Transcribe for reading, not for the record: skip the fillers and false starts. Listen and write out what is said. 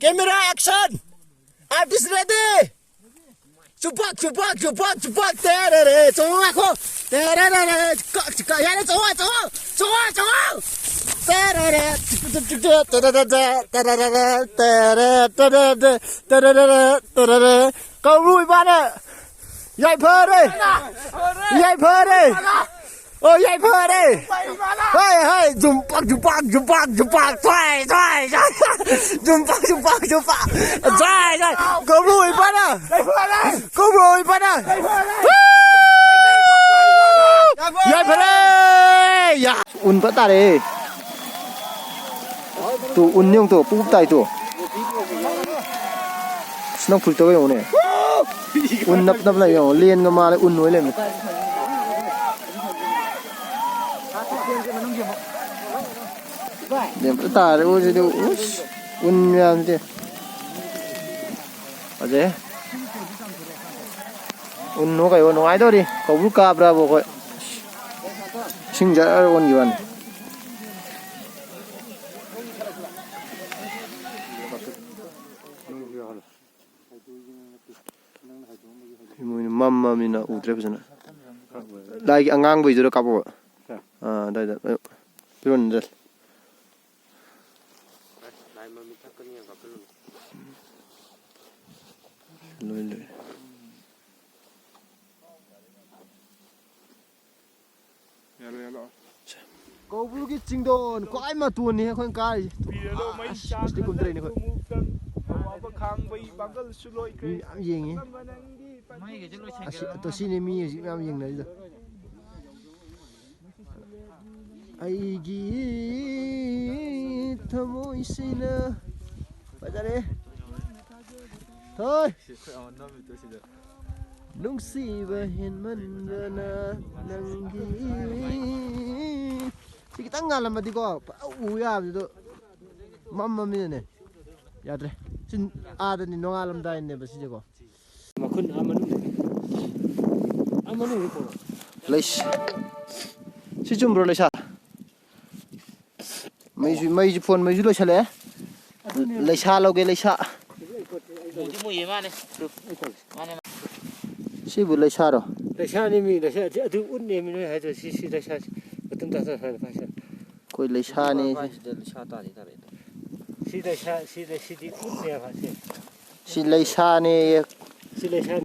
Camera action. Artist ready. Cepat. Tere. Semua aku. Tere. Kok ya ni semua. Tere. Kau lui mana? Yai phơ đi. Ôi yai phơ đi. Hey. Jumpak. Xoay. Jumpak. Xoay. Kau lui mana? Kau lui mana? Yai phơ đi. Ya. Un bắt ta đi. Tu un nhung tu pup tai tu. Senang full tu yang ni. Un nap lah yang lian ngama le un nuai le. Dia tak ada uji tu un yang je. Aje. Un no kai un nuai tu di. Kau buka berapa kau? Singjar un yuan. Mamma mina utre pesana. Lagi angang baju tu kapo. Dah. Turun dah. Loi. Kau bulu kicing don, kau ai mah tuan ni, kau engkau. Mesti kau try ni kau. Yang ni. Atau sini mi yang ni tu. Aigi thamu isina. Baca deh. Thôi. Nungsi bahin mandana nanggi. Sikit ngalam mati kau. Ya betul. Mama mi ni. Ya deh. Sin ada ni ngalam dah ni besi je kau. Makun amanu ni kau. Lesh. Si jumro lesha. Mai phone mai lo chale. Lesha loge lesha. Si bu lesha ro. Lesha ni mi lesha tu un ni mi hai tu si lesha. Betul tak saya faham. Koi lesha ni. Si lesha di un ni apa sih? Si lesha ni. Si lesha